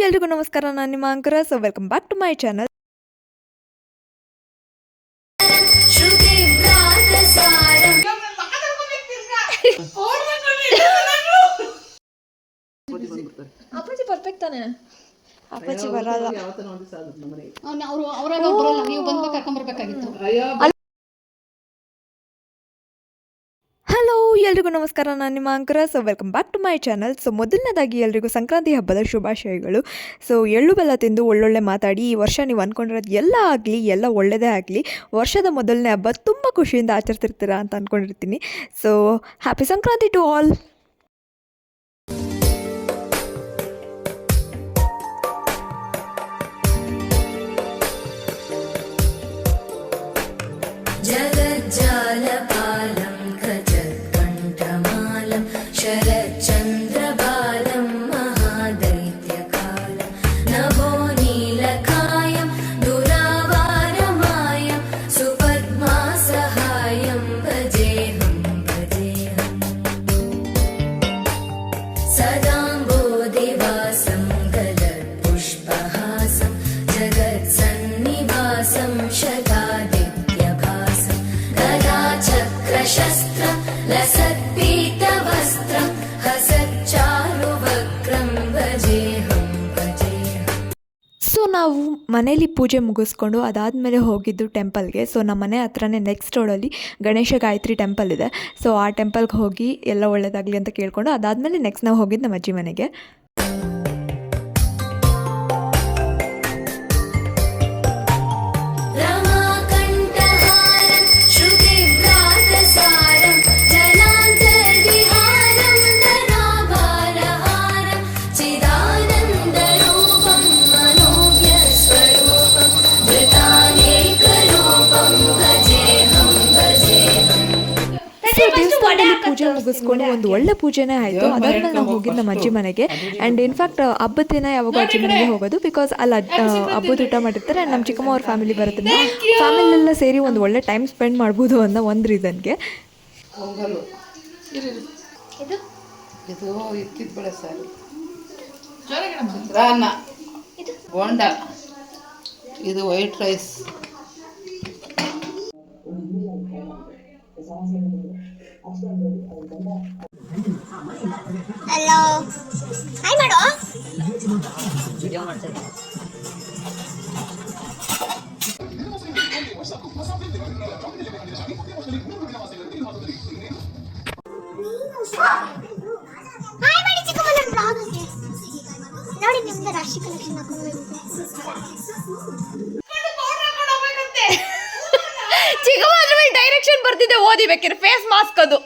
ಎಲ್ರಿಗೂ ನಮಸ್ಕಾರ. ನಾನು ನಿಮ್ಮ ಅಂಕರ. So welcome back to my channel. ಅಪ್ಪಾಜಿ ಪರ್ಫೆಕ್ಟ್ ತಾನೆ? ಅಪ್ಪಾಜಿ ಬರಲ್ಲ. ಹಲೋ ಎಲ್ರಿಗೂ ನಮಸ್ಕಾರ. ನಾನು ನಿಮ್ಮ ಅಂಕರ. So welcome back to my channel. So ಮೊದಲನೇದಾಗಿ ಎಲ್ರಿಗೂ ಸಂಕ್ರಾಂತಿ ಹಬ್ಬದ ಶುಭಾಶಯಗಳು. ಸೊ ಎಳ್ಳು ಬೆಲ್ಲ ತಿಂದು ಒಳ್ಳೊಳ್ಳೆ ಮಾತಾಡಿ ಈ ವರ್ಷ ನೀವು ಅಂದ್ಕೊಂಡಿರೋದು ಎಲ್ಲ ಆಗಲಿ, ಎಲ್ಲ ಒಳ್ಳೆಯದೇ ಆಗಲಿ. ವರ್ಷದ ಮೊದಲನೇ ಹಬ್ಬ ತುಂಬ ಖುಷಿಯಿಂದ ಆಚರಿಸ್ತಿರ್ತೀರಾ ಅಂತ ಅಂದ್ಕೊಂಡಿರ್ತೀನಿ. So happy Sankranti to all. So ನಾವು ಮನೇಲಿ ಪೂಜೆ ಮುಗಿಸ್ಕೊಂಡು ಅದಾದಮೇಲೆ ಹೋಗಿದ್ದು ಟೆಂಪಲ್ಗೆ. ಸೊ ನಮ್ಮ ಮನೆ ಹತ್ರನೇ ನೆಕ್ಸ್ಟ್ ರೋಡಲ್ಲಿ ಗಣೇಶ ಗಾಯತ್ರಿ ಟೆಂಪಲ್ ಇದೆ. ಸೊ ಆ ಟೆಂಪಲ್ಗೆ ಹೋಗಿ ಎಲ್ಲ ಒಳ್ಳೆಯದಾಗಲಿ ಅಂತ ಕೇಳಿಕೊಂಡು ಅದಾದಮೇಲೆ ನೆಕ್ಸ್ಟ್ ನಾವು ಹೋಗಿದ್ದು ನಮ್ಮ ಅಜ್ಜಿ ಮನೆಗೆ. ಪೂಜೆ ಮುಗಿಸ್ಕೊಂಡು ಒಂದು ಒಳ್ಳೆ ಪೂಜೆನೇ ಆಯಿತು. ಅದಾದ್ಮೇಲೆ ನಾವು ಹೋಗಿದ್ದು ನಮ್ಮ ಅಜ್ಜಿ ಮನೆಗೆ. ಆ್ಯಂಡ್ ಇನ್ಫ್ಯಾಕ್ಟ್ ಹಬ್ಬದ ದಿನ ಯಾವಾಗ ಅಜ್ಜಿ ಮನೆಗೆ ಹೋಗೋದು, ಬಿಕಾಸ್ ಅಲ್ಲಿ ಹಬ್ಬದ ಊಟ ಮಾಡಿರ್ತಾರೆ. ಆ್ಯಂಡ್ ನಮ್ಮ ಚಿಕ್ಕಮ್ಮ ಅವ್ರ ಫ್ಯಾಮಿಲಿ ಬರುತ್ತೆ. ಫ್ಯಾಮಿಲಿಯೆಲ್ಲ ಸೇರಿ ಒಂದು ಒಳ್ಳೆ ಟೈಮ್ ಸ್ಪೆಂಡ್ ಮಾಡ್ಬೋದು ಅನ್ನೋ ಒಂದು ರೀಸನ್ಗೆ. ಇದು ವೈಟ್ ರೈಸ್. ಹಲೋ ಹಾಯ್ ಮಾಡು. ವಿಡಿಯೋ ಮಾಡ್ತಿದ್ದೆ. ಹಾಯ್ ಮಾಡಿ ಚಿಕ್ಕಮ್ಮ ನನ್ನ ಬ್ಲಾಗ್ಗೆ ನೋಡಿ. ನಿಮ್ದು ರಾಶಿ ಕಲೆಕ್ಷನ್ ಹಾಕೊಂಡು ಚಿಕ್ಕಮ್ಮ ಅದ್ರ ಮೇಲೆ ಡೈರೆಕ್ಷನ್ ಬರ್ತಿದ್ದೆ, ಓದಿಬೇಕಿದ್ರೆ ಫೇಸ್ ಮಾಸ್ಕ್ ಅದು.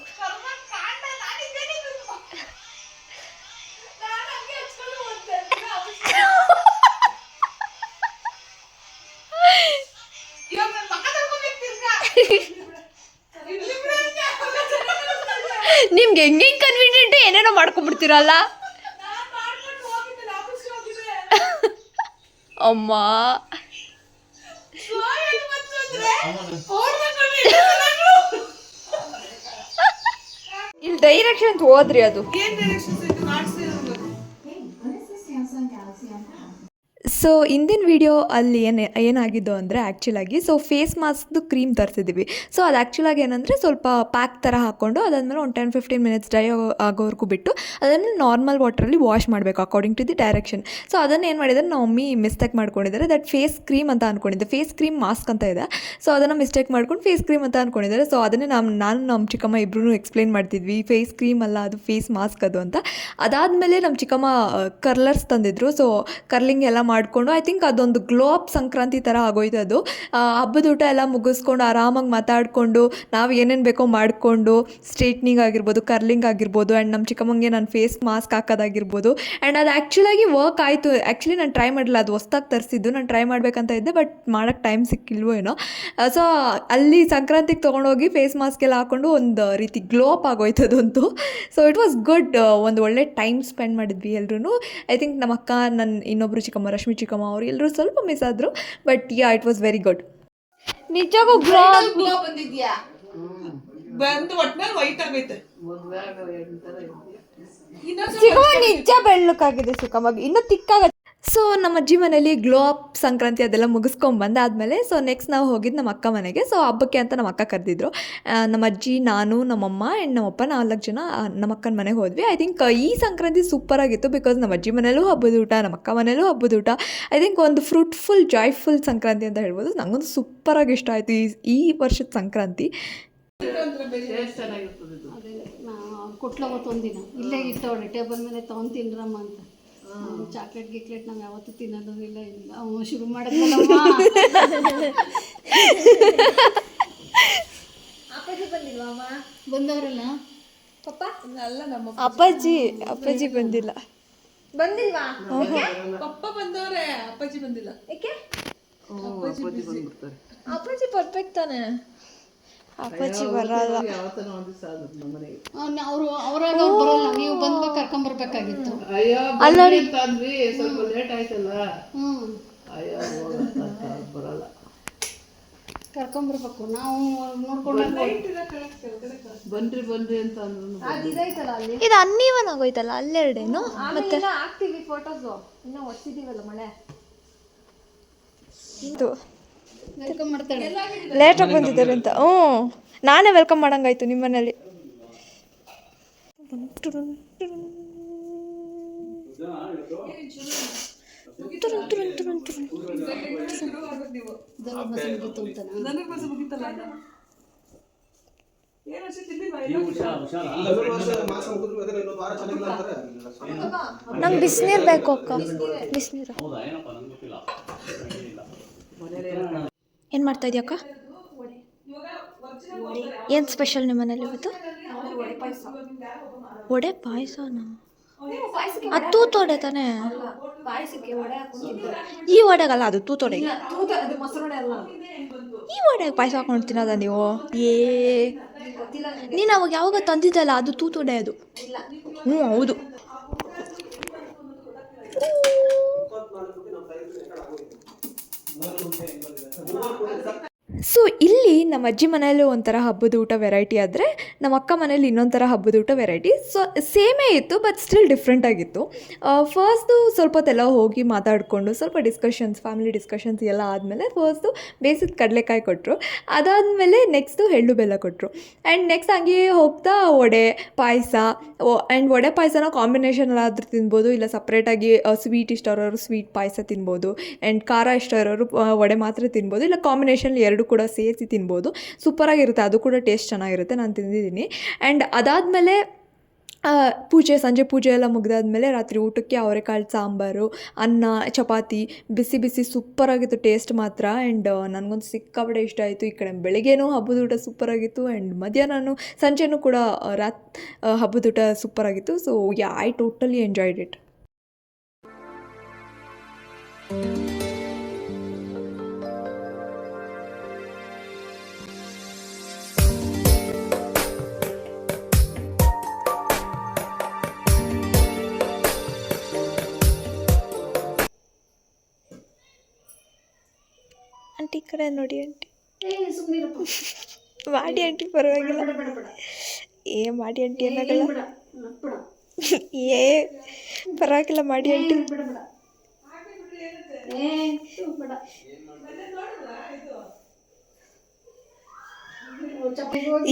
ನಿಮ್ಗೆ ಹೆಂಗೆ ಕನ್ವೀನಿಯಂಟ್ ಏನೇನೋ ಮಾಡ್ಕೊಂಡ್ಬಿಡ್ತೀರಲ್ಲ ಅಮ್ಮ. ಇಲ್ಲಿ ಡೈರೆಕ್ಷನ್ ಹೋದ್ರಿ ಅದು. ಸೊ ಇಂದಿನ ವಿಡಿಯೋ ಅಲ್ಲಿ ಏನಾಗಿದ್ದು ಅಂದರೆ ಆ್ಯಕ್ಚುಲಾಗಿ ಸೊ ಫೇಸ್ ಮಾಸ್ಕ್ದು ಕ್ರೀಮ್ ತರಿಸಿದ್ದೀವಿ. ಸೊ ಅದು ಆ್ಯಕ್ಚುಲಾಗಿ ಏನಂದರೆ ಸ್ವಲ್ಪ ಪ್ಯಾಕ್ ಥರ ಹಾಕ್ಕೊಂಡು ಅದಾದಮೇಲೆ ಒಂದು 10-15 ಮಿನಿಟ್ಸ್ ಡ್ರೈ ಆಗೋವರೆಗೂ ಬಿಟ್ಟು ಅದನ್ನು ನಾರ್ಮಲ್ ವಾಟ್ರಲ್ಲಿ ವಾಶ್ ಮಾಡಬೇಕು according to the direction. So ಅದನ್ನು ಏನು ಮಾಡಿದ್ದಾರೆ ನಮ್ಮ ಮಮ್ಮಿ ಮಿಸ್ಟೇಕ್ ಮಾಡ್ಕೊಂಡಿದ್ದಾರೆ. ದಟ್ ಫೇಸ್ ಕ್ರೀಮ್ ಅಂತ ಅಂದ್ಕೊಂಡಿದ್ದೆ, ಫೇಸ್ ಕ್ರೀಮ್ ಮಾಸ್ಕ್ ಅಂತ ಇದೆ. ಸೊ ಅದನ್ನು ಮಿಸ್ಟೇಕ್ ಮಾಡ್ಕೊಂಡು ಫೇಸ್ ಕ್ರೀಮ್ ಅಂತ ಅಂದ್ಕೊಂಡಿದ್ದಾರೆ. ಸೊ ಅದನ್ನೇ ನಾನು ನಮ್ಮ ಚಿಕ್ಕಮ್ಮ ಇಬ್ಬರೂ ಎಕ್ಸ್ಪ್ಲೇನ್ ಮಾಡ್ತಿದ್ವಿ, ಫೇಸ್ ಕ್ರೀಮ್ ಅಲ್ಲ ಅದು ಫೇಸ್ ಮಾಸ್ಕ್ ಅದು ಅಂತ. ಅದಾದಮೇಲೆ ನಮ್ಮ ಚಿಕ್ಕಮ್ಮ ಕರ್ಲರ್ಸ್ ತಂದಿದ್ರು. ಸೊ ಕರ್ಲಿಂಗ್ ಎಲ್ಲ ಮಾಡಿಕೊಂಡು ಐ ಥಿಂಕ್ ಅದೊಂದು ಗ್ಲೋ ಅಪ್ ಸಂಕ್ರಾಂತಿ ಥರ ಆಗೋಯ್ತು ಅದು. ಹಬ್ಬದ ಊಟ ಎಲ್ಲ ಮುಗಿಸ್ಕೊಂಡು ಆರಾಮಾಗಿ ಮಾತಾಡಿಕೊಂಡು ನಾವು ಏನೇನು ಬೇಕೋ ಮಾಡಿಕೊಂಡು ಸ್ಟ್ರೇಟ್ನಿಂಗ್ ಆಗಿರ್ಬೋದು, ಕರ್ಲಿಂಗ್ ಆಗಿರ್ಬೋದು, ಆ್ಯಂಡ್ ನಮ್ಮ ಚಿಕ್ಕಮ್ಮಂಗೆ ನಾನು ಫೇಸ್ ಮಾಸ್ಕ್ ಹಾಕೋದಾಗಿರ್ಬೋದು. ಆ್ಯಂಡ್ ಅದು ಆ್ಯಕ್ಚುಲಾಗಿ ವರ್ಕ್ ಆಯಿತು. ಆ್ಯಕ್ಚುಲಿ ನಾನು ಟ್ರೈ ಮಾಡಿಲ್ಲ, ಅದು ಹೊಸ್ದಾಗಿ ತರಿಸಿದ್ದು. ನಾನು ಟ್ರೈ ಮಾಡಬೇಕಂತ ಇದ್ದೆ, ಬಟ್ ಮಾಡೋಕ್ಕೆ ಟೈಮ್ ಸಿಕ್ಕಿಲ್ವೋ ಏನೋ. ಸೊ ಅಲ್ಲಿ ಸಂಕ್ರಾಂತಿಗೆ ತೊಗೊಂಡೋಗಿ ಫೇಸ್ ಮಾಸ್ಕ್ ಎಲ್ಲ ಹಾಕ್ಕೊಂಡು ಒಂದು ರೀತಿ ಗ್ಲೋ ಅಪ್ ಆಗೋಯ್ತು ಅದಂತೂ. So it was good. ಒಂದು ಒಳ್ಳೆ ಟೈಮ್ ಸ್ಪೆಂಡ್ ಮಾಡಿದ್ವಿ ಎಲ್ಲರೂ. ಐ ಥಿಂಕ್ ನಮ್ಮ ಅಕ್ಕ, ನನ್ನ ಇನ್ನೊಬ್ಬರು ಚಿಕ್ಕಮ್ಮ ರಶ್ಮಿ ಚಿಕ್ಕಮ್ಮ ಅವರು ಎಲ್ಲರೂ ಸ್ವಲ್ಪ ಮಿಸ್ ಆದರು. But yeah it was very good. ನಿಜವಾಗೂ ಗ್ಲೋ ಬಂದಿದ್ಯಾ? ಬಂದು ಒಟ್ನಲ್ಲಿ ವೈಟ್ ಆಗೈತೆ. ಚಿಕ್ಕಮ್ಮ ನಿಜ ಬೆಳ್ಳಕ್ಕಾಗಿದೆ ಚಿಕ್ಕಮ್ಮ, ಇನ್ನೂ ತಿಕ್ಕಾಗ. ಸೊ ನಮ್ಮ ಅಜ್ಜಿ ಮನೇಲಿ ಗ್ಲೋ ಅಪ್ ಸಂಕ್ರಾಂತಿ ಅದೆಲ್ಲ ಮುಗಿಸ್ಕೊಂಬಂದಾದಮೇಲೆ ಸೊ ನೆಕ್ಸ್ಟ್ ನಾವು ಹೋಗಿದ್ದು ನಮ್ಮ ಅಕ್ಕ ಮನೆಗೆ. ಸೊ ಹಬ್ಬಕ್ಕೆ ಅಂತ ನಮ್ಮ ಅಕ್ಕ ಕರೆದಿದ್ರು. ನಮ್ಮ ಅಜ್ಜಿ, ನಾನು, ನಮ್ಮಮ್ಮ ಆ್ಯಂಡ್ ನಮ್ಮಪ್ಪ 4 ಜನ ನಮ್ಮ ಅಕ್ಕನ ಮನೆಗೆ ಹೋದ್ವಿ. ಐ ಥಿಂಕ್ ಈ ಸಂಕ್ರಾಂತಿ ಸೂಪರಾಗಿತ್ತು. ಬಿಕಾಸ್ ನಮ್ಮ ಅಜ್ಜಿ ಮನೇಲೂ ಹಬ್ಬದ ಊಟ, ನಮ್ಮ ಅಕ್ಕ ಮನೇಲೂ ಹಬ್ಬದ ಊಟ. ಐ ಥಿಂಕ್ ಒಂದು ಫ್ರೂಟ್ಫುಲ್ ಜಾಯ್ಫುಲ್ ಸಂಕ್ರಾಂತಿ ಅಂತ ಹೇಳ್ಬೋದು. ನನಗಂತೂ ಸೂಪರಾಗಿ ಇಷ್ಟ ಆಯಿತು ಈ ವರ್ಷದ ಸಂಕ್ರಾಂತಿ. ಅದೇ ಕೊಟ್ಲವತ್ತೊಂದಿನ ಇಲ್ಲೇ ಇಟ್ಟವ್ರೆ ಟೇಬಲ್ ಮೇಲೆ ತೊಗೊಂಡು ತಿನ್ರಮ್ಮ ಅಂತ. ಚಾಕ್ಲೇಟ್ ಗಿಕ್ಲೇಟ್ ನಾವು ಯಾವತ್ತೂ ತಿನ್ನೋದು ಇಲ್ಲ ಶುರು ಮಾಡಿದ್ವಲ್ಲಮ್ಮ. ಬಂದವರಲ್ಲ ಪಪ್ಪ ಅಲ್ಲ ನಮ್ಮ ಅಪ್ಪಾಜಿ ಬಂದಿಲ್ಲ. ಬಂದಿಲ್ವಾ? ಪಪ್ಪ ಬಂದವ್ರೆ, ಅಪ್ಪಾಜಿ ಬಂದಿಲ್ಲ. ಏಕೆ? ಬರ್ತಾರೆ. ಅಪ್ಪಾಜಿ ಪರ್ಫೆಕ್ಟ್ ತಾನೆ. ಅಪ್ಪಾಜಿ ಬರಲ್ಲ. ಯಾವತ್ತನ ಒಂದ್ ದಿವಸ ಆದ್ರು ನಮ್ಮ ಮನೆಗೆ. ಅವರು ಅವರಾಗ ಅವ್ರು ಬರೋಲ್ಲ, ನೀವು ಬಂದ್ಬೇಕು ಕರ್ಕೊಂಬರ್ಬೇಕಾಗಿತ್ತು. ಅಯ್ಯೋ ಬರ್ತೀನಿ ಅಂತ ಅಂದ್ವಿ, ಸ್ವಲ್ಪ ಲೇಟ್ ಆಯ್ತಲ್ಲ. ಅಯ್ಯೋ ಬರಲ್ಲ. ಕರ್ಕೊಂಬರ್ಬೇಕು, ನಾವು ನೋಡ್ಕೊಂಡು ಬನ್ರಿ ಅಂತ ಅಂದ್ರು. ಅದು ಇದೈತಲ್ಲ ಅಲ್ಲಿ. ಇದು ಅನ್ನೀವನ್ ಆಗೋಯ್ತಲ್ಲ ಅಲ್ಲೆರಡೇನು. ಮತ್ತೆ ಇನ್ನ ಹಾಕ್ತೀವಿ ಫೋಟೋಸು. ಇನ್ನ ಒಡ್ಸಿದೀವಲ್ಲ ಮಳೆ. ವೆಲ್ಕಮ್ ಮಾಡ್ತಾಳೆ. ಲೇಟಾಗಿ ಬಂದಿದ್ದಾರೆ ಅಂತ. ನಾನೇ ವೆಲ್ಕಮ್ ಮಾಡಂಗಾಯ್ತು ನಿಮ್ಮ ಮನೇಲಿ. ನಂಗೆ ಬಿಸಿನೀರು ಬೇಕು ಅಕ್ಕ, ಬಿಸಿನೀರು. ಏನು ಮಾಡ್ತಾ ಇದೆಯಕ್ಕ? ಏನು ಸ್ಪೆಷಲ್ ನಿಮ್ಮ ಮನೇಲಿ ಇವತ್ತು? ವಡೆ ಪಾಯಸನ? ಅದು ತೂತೊಡೆ ತಾನೇ? ಪಾಯಸಕ್ಕೆ ವಡೆ ಹಾಕೊಂಡು ಈ ವಡೆಗಲ್ಲ, ಅದು ತೂತೊಡೆಗೆ. ಅದು ಮೊಸರೊಡೆ ಅಲ್ಲ. ಈ ವಡೆಗೆ ಪಾಯಸ ಹಾಕೊಂಡು ತಿನ್ನೋದ ನೀವು? ನೀನು ಅವಾಗ ಯಾವಾಗ ತಂದಿದ್ದಲ್ಲ ಅದು ತೂತೊಡೆ ಅದು. ಹ್ಞೂ ಹೌದು. ಸೊ ಇಲ್ಲಿ ನಮ್ಮ ಅಜ್ಜಿ ಮನೇಲಿ ಒಂಥರ ಹಬ್ಬದ ಊಟ ವೆರೈಟಿ ಆದರೆ ನಮ್ಮ ಅಕ್ಕ ಮನೇಲಿ ಇನ್ನೊಂಥರ ಹಬ್ಬದ ಊಟ ವೆರೈಟಿ. ಸೊ ಸೇಮೇ ಇತ್ತು ಬಟ್ ಸ್ಟಿಲ್ ಡಿಫ್ರೆಂಟ್ ಆಗಿತ್ತು. ಫಸ್ಟು ಸ್ವಲ್ಪ ಹೊತ್ತೆಲ್ಲ ಹೋಗಿ ಮಾತಾಡಿಕೊಂಡು ಸ್ವಲ್ಪ ಫ್ಯಾಮಿಲಿ ಡಿಸ್ಕಷನ್ಸ್ ಎಲ್ಲ ಆದಮೇಲೆ ಫಸ್ಟು ಬೇಯಿಸಿದ ಕಡಲೆಕಾಯಿ ಕೊಟ್ಟರು. ಅದಾದಮೇಲೆ ನೆಕ್ಸ್ಟು ಎಳ್ಳು ಬೆಲ್ಲ ಕೊಟ್ಟರು. ಆ್ಯಂಡ್ ನೆಕ್ಸ್ಟ್ ಹಂಗೆ ಹೋಗ್ತಾ ವಡೆ ಪಾಯಸ. ಆ್ಯಂಡ್ ವಡೆ ಪಾಯಸನ ಕಾಂಬಿನೇಷನ್ ಆದರೂ ತಿನ್ಬೋದು, ಇಲ್ಲ ಸಪ್ರೇಟಾಗಿ ಸ್ವೀಟ್ ಇಷ್ಟ ಇರೋರು ಸ್ವೀಟ್ ಪಾಯಸ ತಿನ್ಬೋದು, ಆ್ಯಂಡ್ ಖಾರ ಇಷ್ಟ ಇರೋರು ವಡೆ ಮಾತ್ರ ತಿನ್ಬೋದು, ಇಲ್ಲ ಕಾಂಬಿನೇಷನ್ ಎರಡು ಕೂಡ ಸೇರಿಸಿ ತಿನ್ಬೋದು. ಸೂಪರಾಗಿರುತ್ತೆ, ಅದು ಕೂಡ ಟೇಸ್ಟ್ ಚೆನ್ನಾಗಿರುತ್ತೆ. ನಾನು ತಿಂದಿದ್ದೀನಿ. ಆ್ಯಂಡ್ ಅದಾದಮೇಲೆ ಸಂಜೆ ಪೂಜೆ ಎಲ್ಲ ಮುಗಿದಾದ್ಮೇಲೆ ರಾತ್ರಿ ಊಟಕ್ಕೆ ಅವರೆಕಾಳು ಸಾಂಬಾರು, ಅನ್ನ, ಚಪಾತಿ, ಬಿಸಿ ಬಿಸಿ ಸೂಪರಾಗಿತ್ತು ಟೇಸ್ಟ್ ಮಾತ್ರ. ಆ್ಯಂಡ್ ನನಗೊಂದು ಸಿಕ್ಕಾಪಟ್ಟೆ ಇಷ್ಟ ಆಯಿತು. ಈ ಕಡೆ ಬೆಳಗ್ಗೆನೂ ಹಬ್ಬದ ಊಟ ಸೂಪರಾಗಿತ್ತು, ಆ್ಯಂಡ್ ಮಧ್ಯಾಹ್ನನೂ ಸಂಜೆನೂ ಕೂಡ ಹಬ್ಬದ ಊಟ ಸೂಪರಾಗಿತ್ತು. So I totally enjoyed it. Aunty ಕಡೆ ನೋಡಿ ಆಂಟಿ. ಮಾಡಿ ಆಂಟಿ ಪರವಾಗಿಲ್ಲ. ಮಾಡಿ ಆಂಟಿ ಏನಾಗಲ್ಲ. ಪರವಾಗಿಲ್ಲ ಮಾಡಿ ಆಂಟಿ.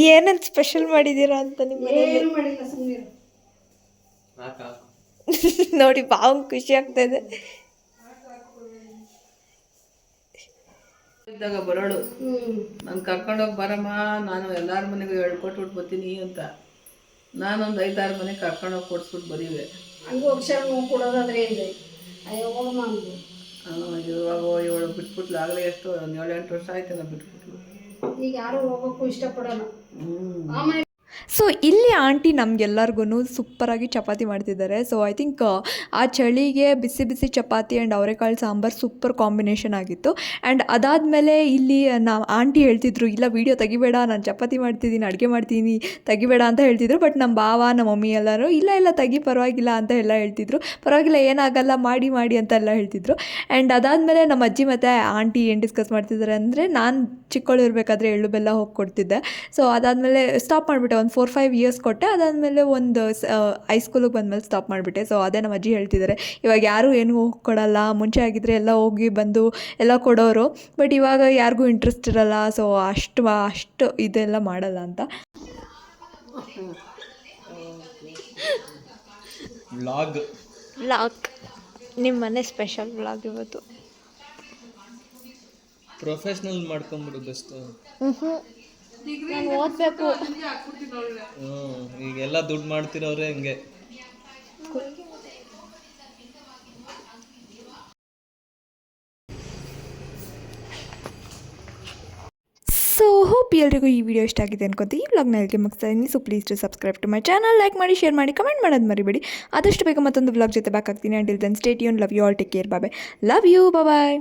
ಏನಂತ ಸ್ಪೆಷಲ್ ಮಾಡಿದ್ದೀರಾ ಅಂತ ನಿಮ್ಮ ಮನೆಯಲ್ಲಿ? ನೋಡಿ ಬಾವು ಖುಷಿ ಆಗ್ತಾ ಇದೆ. ಇದ್ದಾಗ ಬರೋಳು, ನಾನು ಕರ್ಕೊಂಡೋಗಿ ಬರಮ್ಮ, ನಾನು ಎಲ್ಲರ ಮನೆಗೂ ಹೇಳ್ಕೊಟ್ಬಿಟ್ಟು ಬರ್ತೀನಿ ಅಂತ. ನಾನೊಂದು 5-6 ಮನೆಗೆ ಕರ್ಕೊಂಡೋಗಿ ಕೊಡಿಸ್ಬಿಟ್ಟು ಬರೀವೆ. ಹಂಗೂ ಅಕ್ಷರ ನೋವು ಕೊಡೋದಾದ್ರೆ ಏನಿದೆ, ಅಯ್ಯೋ ಹೋಗಮ್ಮ ಅಂದು. ಇವಾಗ ಇವಳು ಬಿಟ್ಬಿಟ್ಲು. ಆಗಲೇ ಎಷ್ಟು 7-8 ವರ್ಷ ಆಯ್ತು ನಾವು ಬಿಟ್ಬಿಟ್ಲು. ಈಗ ಯಾರು ಹೋಗೋಕ್ಕೂ ಇಷ್ಟಪಡೋಣ. ಆಮೇಲೆ ಸೊ ಇಲ್ಲಿ ಆಂಟಿ ನಮಗೆಲ್ಲರಿಗೂ ಸೂಪರಾಗಿ ಚಪಾತಿ ಮಾಡ್ತಿದ್ದಾರೆ. ಸೊ ಐ ಥಿಂಕ್ ಆ ಚಳಿಗೆ ಬಿಸಿ ಬಿಸಿ ಚಪಾತಿ ಆ್ಯಂಡ್ ಅವರೆಕಾಳು ಸಾಂಬಾರು ಸೂಪರ್ ಕಾಂಬಿನೇಷನ್ ಆಗಿತ್ತು. ಆ್ಯಂಡ್ ಅದಾದಮೇಲೆ ಇಲ್ಲಿ ಆಂಟಿ ಹೇಳ್ತಿದ್ರು, ಇಲ್ಲ ವೀಡಿಯೋ ತೆಗಿಬೇಡ, ನಾನು ಚಪಾತಿ ಮಾಡ್ತಿದ್ದೀನಿ, ಅಡುಗೆ ಮಾಡ್ತೀನಿ, ತೆಗಿಬೇಡ ಅಂತ ಹೇಳ್ತಿದ್ರು. ಬಟ್ ನಮ್ಮ ಭಾವ, ನಮ್ಮ ಮಮ್ಮಿ ಎಲ್ಲರೂ ಇಲ್ಲ ತೆಗಿ ಪರವಾಗಿಲ್ಲ ಅಂತ ಎಲ್ಲ ಹೇಳ್ತಿದ್ರು. ಪರವಾಗಿಲ್ಲ ಏನಾಗಲ್ಲ, ಮಾಡಿ ಅಂತೆಲ್ಲ ಹೇಳ್ತಿದ್ರು. ಆ್ಯಂಡ್ ಅದಾದಮೇಲೆ ನಮ್ಮ ಅಜ್ಜಿ ಮತ್ತು ಆಂಟಿ ಏನು ಡಿಸ್ಕಸ್ ಮಾಡ್ತಿದ್ದಾರೆ ಅಂದರೆ, ನಾನು ಚಿಕ್ಕವಳು ಇರಬೇಕಾದ್ರೆ ಎಳ್ಳು ಬೆಲ್ಲ ಹೋಗಿ ಕೊಡ್ತಿದ್ದೆ. ಸೊ ಅದಾದಮೇಲೆ ಸ್ಟಾಪ್ ಮಾಡಿಬಿಟ್ಟೆ. ಒಂದು 4-5 ಇಯರ್ಸ್ ಕೊಟ್ಟೆ. ಅದಾದಮೇಲೆ ಒಂದು ಹೈಸ್ಕೂಲಿಗೆ ಬಂದಮೇಲೆ ಸ್ಟಾಪ್ ಮಾಡಿಬಿಟ್ಟೆ. ಸೊ ಅದೇ ನಮ್ಮ ಅಜ್ಜಿ ಹೇಳ್ತಿದ್ದಾರೆ, ಇವಾಗ ಯಾರೂ ಏನೂ ಹೋಗಿ ಕೊಡಲ್ಲ, ಮುಂಚೆ ಆಗಿದ್ದರೆ ಎಲ್ಲ ಹೋಗಿ ಬಂದು ಎಲ್ಲ ಕೊಡೋರು, ಬಟ್ ಇವಾಗ ಯಾರಿಗೂ ಇಂಟ್ರೆಸ್ಟ್ ಇರಲ್ಲ, ಸೊ ಅಷ್ಟು ಇದೆಲ್ಲ ಮಾಡಲ್ಲ ಅಂತ. ವ್ಲಾಗ್ ನಿಮ್ಮ ಮನೆ ಸ್ಪೆಷಲ್ ವ್ಲಾಗ್ ಇವತ್ತು. ಪ್ರೊಫೆಷ್ನಲ್ ಮಾಡ್ಕೊಂಬಿಡು ಬೆಸ್ಟ್. ನಾನು ಓದಬೇಕು. ಈಗೆಲ್ಲ ದುಡ್ಡು ಮಾಡ್ತಿರೋರೆ ಹಂಗೆ. ಸೊ ಹೋಪ್ ಎಲ್ರಿಗೂ ಈ ವಿಡಿಯೋ ಇಷ್ಟ ಆಗಿದೆ ಅನ್ಕೋತೀವಿ. ಈ ವ್ಲಾಗ್ನ ಎಲ್ಲಿಗೆ ಮುಗಿಸ್ತಾ ಇದ್ದೀನಿ. So please to subscribe to my channel, like ಮಾಡಿ, ಶೇರ್ ಮಾಡಿ, ಕಮೆಂಟ್ ಮಾಡೋದು ಮರಿಬೇಡಿ. ಆದಷ್ಟು ಬೇಗ ಮತ್ತೊಂದು ವ್ಲಾಗ್ ಜೊತೆ ಬ್ಯಾಕ್ ಆಗ್ತೀನಿ. Until then stay tune. Love you all, take care, bye. Love you, bye.